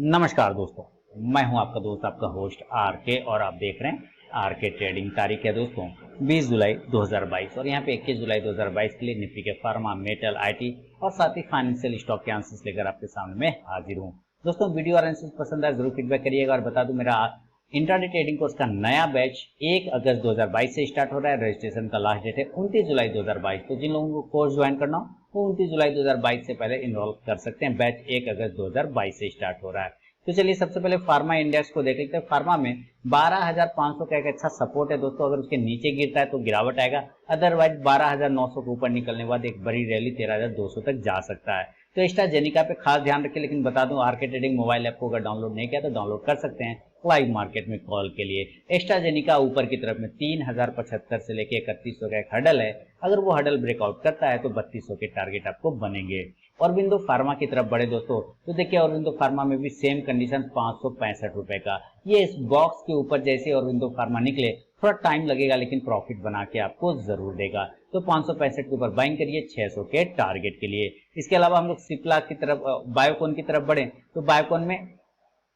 नमस्कार दोस्तों, मैं हूं आपका दोस्त आपका होस्ट आर के और आप देख रहे हैं आर के ट्रेडिंग। तारीख है दोस्तों 20 जुलाई 2022 और यहां पे 21 जुलाई 2022 के लिए निफ्टी के फार्मा, मेटल, आईटी और साथ ही फाइनेंशियल स्टॉक के आंसर्स लेकर आपके सामने मैं हाजिर हूं। दोस्तों वीडियो और आंसर्स पसंद आए जरूर फीडबैक करिएगा और बता दूं मेरा इंट्राडे ट्रेडिंग कोर्स का नया बैच 1 अगस्त 2022 से स्टार्ट हो रहा है। रजिस्ट्रेशन का लास्ट डेट है 29 जुलाई 2022। तो जिन लोगों को कोर्स ज्वाइन करना हो वो 29 जुलाई 2022 से पहले इनरोल कर सकते हैं। बैच 1 अगस्त 2022 से स्टार्ट हो रहा है। तो चलिए सबसे पहले फार्मा इंडेक्स को देख लेते हैं। फार्मा में 12,500 का एक अच्छा सपोर्ट है दोस्तों। अगर उसके नीचे गिरता है तो गिरावट आएगा, अदरवाइज 12,900 के ऊपर निकलने के बाद एक बड़ी रैली 13,200 तक जा सकता है। तो एस्ट्राजेनिका पे खास ध्यान रखें। लेकिन बता दूं आरके ट्रेडिंग मोबाइल ऐप को अगर डाउनलोड नहीं किया तो डाउनलोड कर सकते हैं लाइव मार्केट में कॉल के लिए। एस्ट्राजेनिका ऊपर की तरफ में 3,075 से लेके 3100 का एक हडल है। अगर वो हडल ब्रेकआउट करता है तो 3200 के टारगेट आपको बनेंगे। औरबिंदो फार्मा की तरफ बढ़े दोस्तों तो देखिए औरबिंदो फार्मा में भी सेम कंडीशन 565 रुपए का। ये इस बॉक्स के ऊपर जैसे औरबिंदो फार्मा निकले थोड़ा टाइम लगेगा लेकिन प्रॉफिट बना के आपको जरूर देगा। तो 565 के ऊपर बाइंग करिए 600 के टारगेट के लिए। इसके अलावा हम लोग सिप्ला की तरफ बायोकॉन की तरफ बढ़े तो बायोकॉन में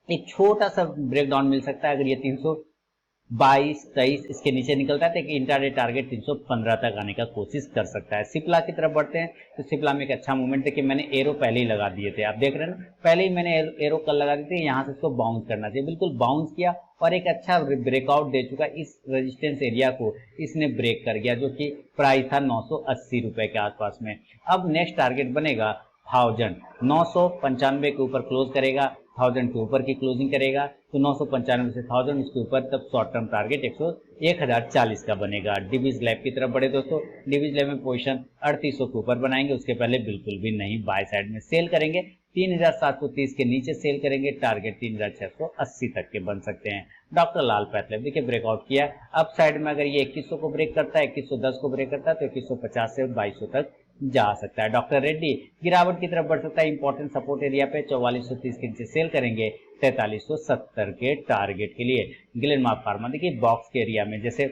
एक छोटा सा ब्रेकडाउन मिल सकता है। अगर ये 322-23 इसके नीचे निकलता है तो एक इंट्राडे टारगेट 315 तक आने का कोशिश कर सकता है। सिप्ला की तरफ बढ़ते हैं तो सिप्ला में एक अच्छा मूवमेंट देखिए, मैंने एरो पहले ही लगा दिए थे, आप देख रहे हैं ना, पहले ही मैंने एरो कल लगा दिए थे। यहाँ से इसको बाउंस करना चाहिए, बिल्कुल बाउंस किया और एक अच्छा ब्रेकआउट दे चुका। इस रेजिस्टेंस एरिया को इसने ब्रेक कर गया जो कि प्राइस था 980 रुपए के आसपास में। अब नेक्स्ट टारगेट बनेगा 1000, 995 के ऊपर क्लोज करेगा, 1000 के ऊपर की क्लोजिंग करेगा तो 995 से 1000 उसके ऊपर तब शॉर्ट टर्म टारगेट 1040 का बनेगा। डिविज लैब की तरफ बढ़े दोस्तों, डिविज लैब में पोजीशन 3800 के ऊपर बनाएंगे, उसके पहले बिल्कुल भी नहीं बाय साइड में सेल करेंगे। 3730 के नीचे सेल करेंगे, टारगेट 3680 तक के बन सकते हैं। डॉक्टर लाल पैथलैब देखिए ब्रेकआउट किया अप साइड में, अगर ये 2100 को ब्रेक करता है, 2110 को ब्रेक करता है तो 2150 से 2200 तक जा सकता है। डॉक्टर रेड्डी गिरावट की तरफ बढ़ सकता है, इंपॉर्टेंट सपोर्ट एरिया पे 4430 के नीचे सेल करेंगे 4370 के टारगेट के लिए। ग्लेनमार्क फार्मा देखिए बॉक्स के एरिया में, जैसे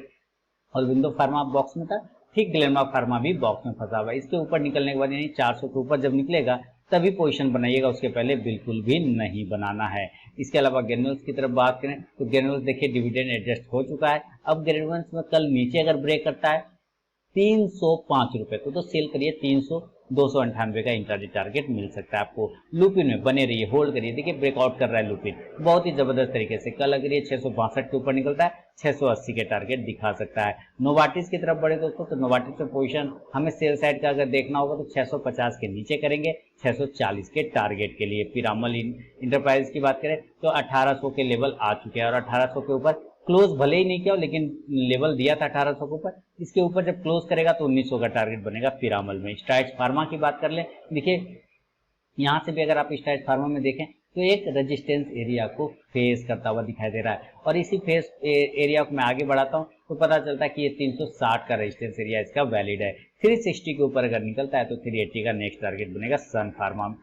ऑरबिंदो फार्मा बॉक्स में था ठीक ग्लेनमार्क फार्मा भी बॉक्स में फंसा हुआ है। इसके ऊपर निकलने के बाद यानी 400 के ऊपर जब निकलेगा तभी पोजीशन बनाइएगा, उसके पहले बिल्कुल भी नहीं बनाना है। इसके अलावा ग्रेन्यूल्स की तरफ बात करें तो ग्रेन्यूल्स देखिए डिविडेंड एडजस्ट हो चुका है। अब ग्रेन्यूल्स में कल नीचे अगर ब्रेक करता है 305 रुपए तो सेल करिए 300, 298 का इंट्राडे टारगेट मिल सकता है आपको। लुपिन में बने रहिए, होल्ड करिए, देखिए ब्रेकआउट कर रहा है लुपिन बहुत ही जबरदस्त तरीके से। कल अगर ये 662 के ऊपर निकलता है 680 के टारगेट दिखा सकता है। नोवाटिस की तरफ बढ़े दोस्तों तो नोवाटिस में पोजीशन हमें सेल साइड का अगर देखना होगा तो 650 के नीचे करेंगे 640 के टारगेट के लिए। पिरामल इंटरप्राइज की बात करें तो 1800 के लेवल आ चुके हैं और 1800 के ऊपर क्लोज भले ही नहीं किया लेकिन लेवल दिया था 1800 के ऊपर, इसके ऊपर जब क्लोज करेगा तो 1900 का टारगेट बनेगा पिरामल में। स्ट्राइड्स फार्मा की बात कर ले, देखिए यहाँ से भी अगर आप स्ट्राइड्स फार्मा में देखें तो एक रेजिस्टेंस एरिया को फेस करता हुआ दिखाई दे रहा है और इसी फेस एरिया को मैं आगे बढ़ाता हूँ तो पता चलता है कि ये 360 का रेजिस्टेंस एरिया इसका वैलिड है। 360 के ऊपर अगर निकलता है तो 380 का नेक्स्ट टारगेट बनेगा सन फार्मा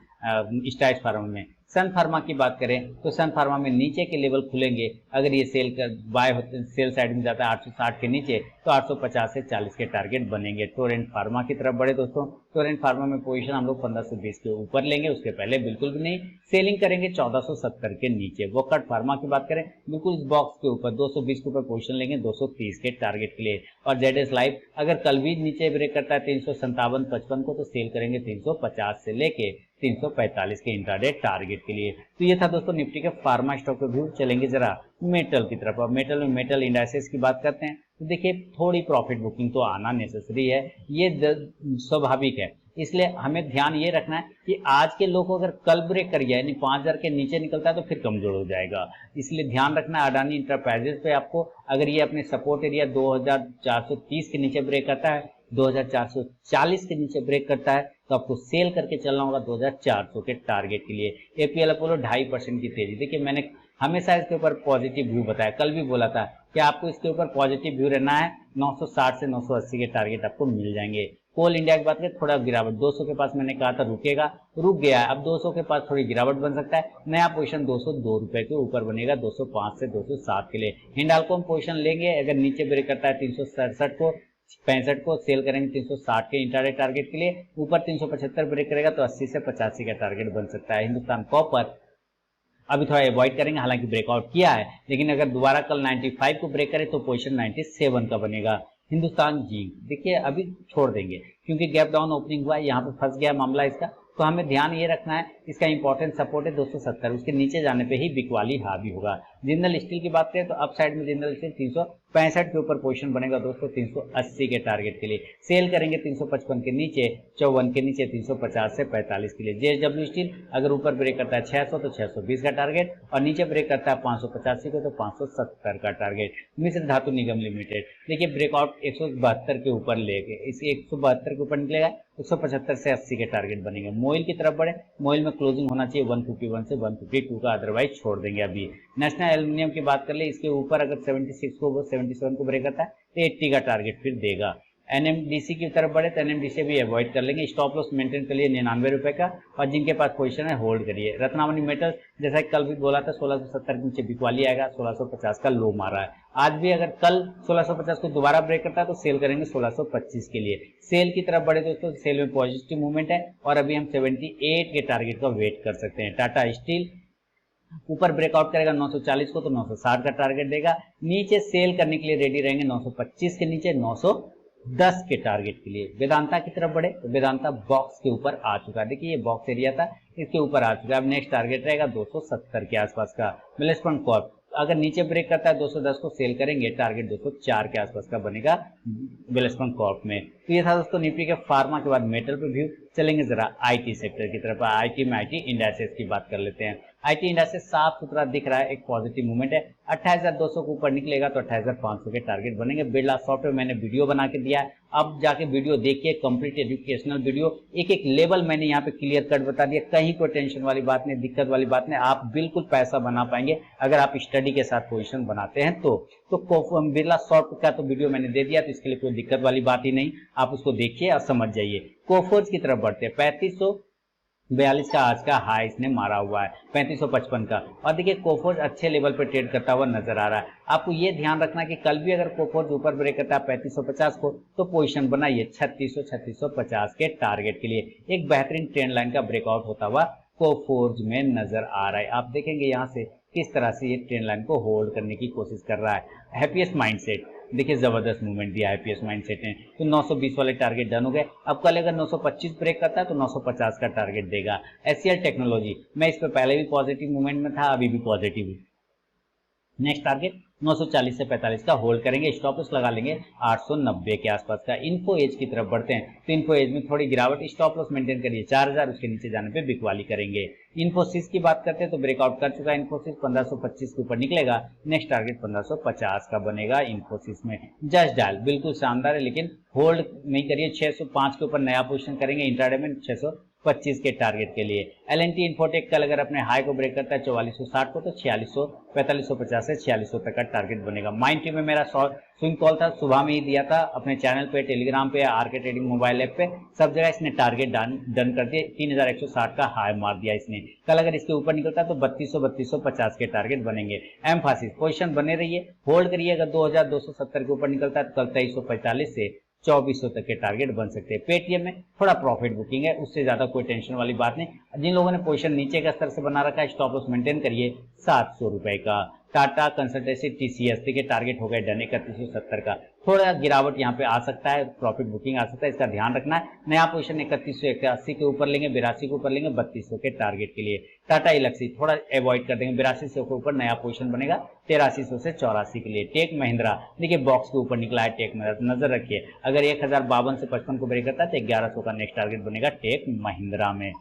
स्ट्राइड्स फार्मा में। सन फार्मा की बात करें तो सन फार्मा में नीचे के लेवल खुलेंगे, अगर ये सेल कर बाय होते सेल साइड में जाता है 860 के नीचे तो 850 से 40 के टारगेट बनेंगे। टोरेंट फार्मा की तरफ बढ़े दोस्तों, टोरेंट फार्मा में पोजीशन हम लोग 1520 के ऊपर लेंगे, उसके पहले बिल्कुल भी नहीं सेलिंग करेंगे 1470 के नीचे। वोकट फार्मा की बात करें बिल्कुल इस बॉक्स के ऊपर 220 के ऊपर पोजीशन लेंगे 230 के टारगेट के लिए। और जेडएस लाइफ अगर कल भी नीचे ब्रेक करता है 357-55 को तो सेल करेंगे 350 से लेके 345 के इंट्राडे टारगेट के लिए। तो ये था दोस्तों निफ्टी के फार्मा स्टॉक के व्यू। चलेंगे जरा मेटल की तरफ। अब मेटल में मेटल इंडाइसेस की बात करते हैं तो देखिए थोड़ी प्रॉफिट बुकिंग तो आना नेसेसरी है, ये स्वाभाविक है। इसलिए हमें ध्यान ये रखना है कि आज के लोग अगर कल ब्रेक कर गया यानी 5000 के नीचे निकलता है तो फिर कमजोर हो जाएगा। इसलिए ध्यान रखना है अडानी इंटरप्राइजेस पे आपको, अगर ये अपने सपोर्ट एरिया 2430 के नीचे ब्रेक करता है, 2440 के नीचे ब्रेक करता है तो आपको सेल करके चलना होगा 2400 के टारगेट के लिए। एपीएल अपोलो 2.5% की तेजी, देखिए मैंने हमेशा इसके ऊपर पॉजिटिव व्यू बताया, कल भी बोला था कि आपको इसके ऊपर पॉजिटिव व्यू रहना है। 960 से 980 के टारगेट आपको मिल जाएंगे। कोल इंडिया की बात करें थोड़ा गिरावट 200 के पास मैंने कहा था रुकेगा, रुक गया है। अब 200 के पास थोड़ी गिरावट बन सकता है, नया पोजीशन 202 रुपए के ऊपर बनेगा 205 से 207 के लिए। हिंडाल्को में पोजीशन लेंगे, अगर नीचे ब्रेक करता है 367 को 65 को सेल करेंगे 360 के इंट्राडे टारगेट के लिए। ऊपर 375 ब्रेक करेगा तो 80 से 85 का टारगेट बन सकता है। हिंदुस्तान कॉपर अभी थोड़ा अवॉइड करेंगे, हालांकि ब्रेकआउट किया है, लेकिन अगर दोबारा कल 95 को ब्रेक करे तो पोजीशन 97 का बनेगा। हिंदुस्तान जिंक देखिए अभी छोड़ देंगे क्योंकि गैप डाउन ओपनिंग हुआ है, यहाँ पे फंस गया मामला इसका, तो हमें ध्यान ये रखना है इसका इंपॉर्टेंट सपोर्ट है 270, उसके नीचे जाने पे ही बिकवाली हावी होगा। जिंदल स्टील की बात करें तो अप साइड में जिंदल स्टील 365 के ऊपर पोजीशन बनेगा दोस्तों 380 के टारगेट के लिए। सेल करेंगे 355 के नीचे, 54 के नीचे 350 से 45 के लिए। जेएसडब्ल्यू स्टील अगर ऊपर ब्रेक करता है 600 तो 620 का टारगेट, और नीचे ब्रेक करता है 585 को तो 570 का टारगेट। मिश्र धातु निगम लिमिटेड देखिए ब्रेकआउट 172 के ऊपर लेके इसे 172 के ऊपर निकलेगा, 175 से 80 के टारगेट बनेंगे। मोइल की तरफ बढ़े, मोइल में क्लोजिंग होना चाहिए 151 से 152 का, अदरवाइज छोड़ देंगे। अभी नेशनल एल्यूमिनियम की बात कर ले, इसके ऊपर अगर 76 को 77 को ब्रेक करता है तो 80 का टारगेट फिर देगा। एनएमडीसी की तरफ बढ़े तो एनएमडीसी भी अवॉइड कर लेंगे, स्टॉप लॉस मेंटेन कर लिए 99 रुपए का, और जिनके पास पोजीशन है होल्ड करिए। रत्नामणि मेटल्स जैसा कि कल भी बोला था 1670 के नीचे बिकवाली आएगा, 1650 का लो मारा है। आज भी अगर कल 1650 को दोबारा ब्रेक करता है तो सेल करेंगे 1625 के लिए। सेल की तरफ बढ़े दोस्तों, सेल में पॉजिटिव मूवमेंट है और अभी हम 78 के टारगेट का वेट कर सकते हैं। टाटा स्टील ऊपर ब्रेकआउट करेगा 940 को तो 960 का टारगेट देगा, नीचे सेल करने के लिए रेडी रहेंगे 925 के नीचे 910 के टारगेट के लिए। वेदांता की तरफ बढ़े तो वेदांता बॉक्स के ऊपर आ चुका है, देखिए ये बॉक्स एरिया था इसके ऊपर आ चुका है। अब नेक्स्ट टारगेट रहेगा 270 के आसपास का। वेलस्पन कॉर्प अगर नीचे ब्रेक करता है 210 को सेल करेंगे, टारगेट 204 के आसपास का बनेगा वेलस्पन कॉर्प में। तो ये था दोस्तों निफ्टी के फार्मा के बाद मेटल पे व्यू। चलेंगे जरा आईटी सेक्टर की तरफ। आईटी में आईटी इंडेक्सेस की बात कर लेते हैं। आईटी इंडेक्सेस साफ सुथरा दिख रहा है, एक पॉजिटिव मूवमेंट है। 28,200 के ऊपर निकलेगा तो 28,500 के टारगेट बनेंगे। बिरला सॉफ्टवेयर मैंने वीडियो बना के दिया है, अब जाके वीडियो देखिए, कंप्लीट एजुकेशनल वीडियो, एक एक लेवल मैंने यहाँ पे क्लियर कट बता दिया, कहीं कोई टेंशन वाली बात नहीं, दिक्कत वाली बात नहीं। आप बिल्कुल पैसा बना पाएंगे अगर आप स्टडी के साथ पोजीशन बनाते हैं तो बिरला सॉफ्ट का तो वीडियो मैंने दे दिया, तो इसके लिए कोई दिक्कत वाली बात ही नहीं, आप उसको देखिए और समझ जाइए। कोफोर्ज की तरफ बढ़ते हैं, 3542 का आज का हाई इसने मारा हुआ है, 3555 का, और देखिए कोफोर्ज अच्छे लेवल पर ट्रेड करता हुआ नजर आ रहा है। आपको ये ध्यान रखना कि कल भी अगर कोफोर्ज ऊपर ब्रेक करता है 3550 को तो पोजीशन बनाइए 3600-3650 के टारगेट के लिए। एक बेहतरीन ट्रेंड लाइन का ब्रेकआउट होता हुआ कोफोर्ज में नजर आ रहा है। आप देखेंगे यहाँ से किस तरह से ये ट्रेंड लाइन को होल्ड करने की कोशिश कर रहा है। हैप्पीएस्ट माइंडसेट देखिए जबरदस्त मूवमेंट दिया है हैप्पीएस्ट माइंडसेट ने, तो 920 वाले टारगेट डन हो गए। अब कल अगर 925 ब्रेक करता है तो 950 का टारगेट देगा। एचसीएल टेक्नोलॉजी मैं इस पर पहले भी पॉजिटिव मूवमेंट में था, अभी भी पॉजिटिव हूँ। नेक्स्ट टारगेट 940 से 45 का होल्ड करेंगे, स्टॉप लॉस लगा लेंगे 890 के आसपास का। इन्फो एज की तरफ बढ़ते हैं तो इन्फो एज में थोड़ी गिरावट, स्टॉप लॉस मेंटेन करिए 4000, उसके नीचे जाने पे बिकवाली करेंगे। इन्फोसिस की बात करते हैं तो ब्रेकआउट कर चुका है इन्फोसिस, 1525 के ऊपर निकलेगा, नेक्स्ट टारगेट 1550 का बनेगा इन्फोसिस में। जस्ट डायल बिल्कुल शानदार है लेकिन होल्ड नहीं करिए, 605 के ऊपर नया पोजीशन करेंगे इंट्राडे में 625 के टारगेट के लिए। एलएनटी इन्फोटेक कल अगर अपने हाई को ब्रेक करता है 4460 को तो 4550 से 4600 तक का टारगेट बनेगा। माइंड ट्री में मेरा स्विंग कॉल था, सुबह में ही दिया था अपने चैनल पे, टेलीग्राम पे, आरके ट्रेडिंग मोबाइल ऐप पे, सब जगह इसने टारगेट डन कर दिए। 3160 का हाई मार दिया इसने। कल अगर इसके ऊपर निकलता तो 3250 के टारगेट बनेंगे। एम्फासिस पोजीशन बने रहिए, होल्ड करिए, अगर 2270 के ऊपर निकलता है तो कल 2345 से 2400 तक के टारगेट बन सकते हैं। पेटीएम में थोड़ा प्रॉफिट बुकिंग है, उससे ज्यादा कोई टेंशन वाली बात नहीं। जिन लोगों ने पोजीशन नीचे के स्तर से बना रखा है, स्टॉप लॉस मेंटेन करिए 700 रुपए का। टाटा कंसल्टेंसी टीसीएस के टारगेट हो गए डन 3170 का, थोड़ा गिरावट यहाँ पे आ सकता है, प्रॉफिट बुकिंग आ सकता है, इसका ध्यान रखना है। नया पोजीशन 3181 के ऊपर लेंगे, 82 के ऊपर लेंगे 3200 के टारगेट के लिए। टाटा इलेक्सी थोड़ा अवॉइड कर देंगे, 8200 के ऊपर नया पोजीशन बनेगा 8300 से 84 के लिए। टेक महिंद्रा देखिए बॉक्स के ऊपर निकला है टेक महिंद्रा, नजर रखिए, अगर 1052 से 55 को ब्रेक करता है तो 1100 का नेक्स्ट टारगेट बनेगा टेक महिंद्रा में।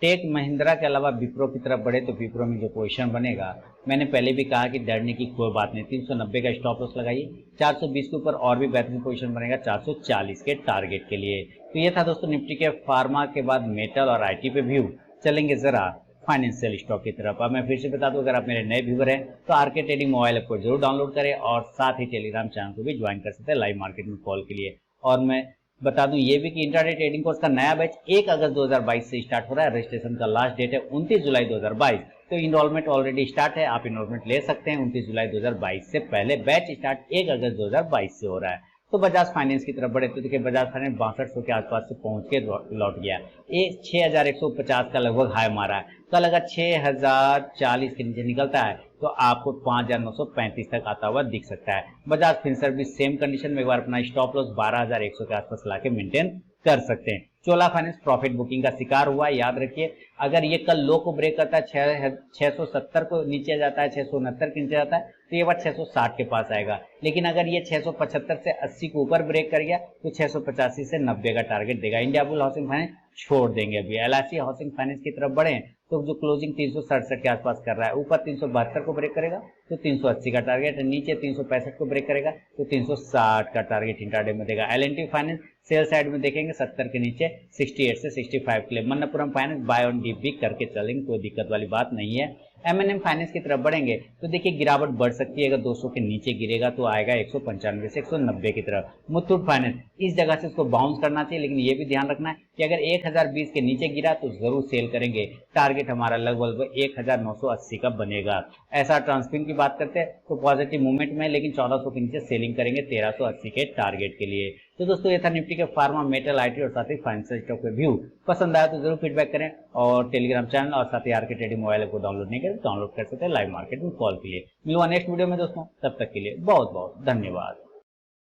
टेक महिंद्रा के अलावा विप्रो की तरफ बढ़े तो विप्रो में जो पोजीशन बनेगा, मैंने पहले भी कहा कि डरने की कोई बात नहीं, 390 का स्टॉप लॉस लगाइए, 420 के ऊपर और भी बेहतरीन पोजीशन बनेगा 440 के टारगेट के लिए। तो ये था दोस्तों निफ्टी के फार्मा के बाद मेटल और आईटी पे व्यू। चलेंगे जरा फाइनेंशियल स्टॉक की तरफ। अब मैं फिर से बता दूं, अगर आप मेरे नए व्यूवर हैं तो आरके ट्रेडिंग मोबाइल ऐप को जरूर डाउनलोड करें और साथ ही टेलीग्राम चैनल को भी ज्वाइन कर सकते हैं लाइव मार्केट में कॉल के लिए। और मैं बता दूं ये भी कि इंट्राडे ट्रेडिंग कोर्स का नया बैच 1 अगस्त 2022 से स्टार्ट हो रहा है। रजिस्ट्रेशन का लास्ट डेट है 29 जुलाई 2022, तो इनरोलमेंट ऑलरेडी स्टार्ट है, आप इनरोलमेंट ले सकते हैं 29 जुलाई 2022 से पहले। बैच स्टार्ट 1 अगस्त 2022 से हो रहा है। तो बजाज फाइनेंस की तरफ बढ़े तो देखिए बजाज फाइनेंस 6200 के आसपास से पहुंच के लौट गया। ये 6150 का लगभग हाई मारा है। कल अगर 6040 के नीचे निकलता है तो आपको 5935 तक आता हुआ दिख सकता है। बजाज फिनसर्व भी सेम कंडीशन में एक बार अपना स्टॉप लॉस 12100 के आसपास ला के मेंटेन कर सकते हैं। चोला फाइनेंस प्रॉफिट बुकिंग का शिकार हुआ है, याद रखिए अगर ये कल लो को ब्रेक करता है 670 को नीचे जाता है, 669 के नीचे जाता है तो ये बार 660 के पास आएगा। लेकिन अगर ये 675 से 80 के ऊपर ब्रेक कर गया तो 685 से 90 का टारगेट देगा। इंडिया बुल हाउसिंग फाइनेंस छोड़ देंगे। अभी एलआईसी हाउसिंग फाइनेंस की तरफ बढ़े तो जो क्लोजिंग 367 के आसपास कर रहा है, ऊपर 372 को ब्रेक करेगा तो 380 का टारगेट है, नीचे 365 को ब्रेक करेगा तो 360 का टारगेट इंट्राडे में देगा। एल&टी फाइनेंस सेल साइड में देखेंगे 70 के नीचे 68 से 65 के लिए। मन्नपुरम फाइनेंस बाय ऑन डिप भी करके चलेंगे, कोई दिक्कत वाली बात नहीं है। एम फाइनेंस की तरफ बढ़ेंगे तो देखिए गिरावट बढ़ सकती है, अगर 200 के नीचे गिरेगा तो आएगा 195 से 190 की तरफ। मुथूट फाइनेंस इस जगह से इसको बाउंस करना चाहिए, लेकिन ये भी ध्यान रखना है कि अगर 1020 के नीचे गिरा तो जरूर सेल करेंगे। टारगेट हमारा लगभग 1980 का बनेगा। ऐसा ट्रांसफिन की बात करते हैं तो पॉजिटिव मूवमेंट में, लेकिन 1400 के नीचे सेलिंग करेंगे 1380 के टारगेट के लिए। तो दोस्तों ये था निफ्टी के फार्मा, मेटल, आईटी और साथ ही फाइनेंशियल स्टॉक के व्यू। पसंद आया तो जरूर फीडबैक करें और टेलीग्राम चैनल और साथ ही आरके ट्रेडिंग मोबाइल को डाउनलोड नहीं करें, डाउनलोड कर सकते हैं लाइव मार्केट में कॉल के लिए। मिलूंगा नेक्स्ट वीडियो में दोस्तों, तब तक के लिए बहुत बहुत धन्यवाद।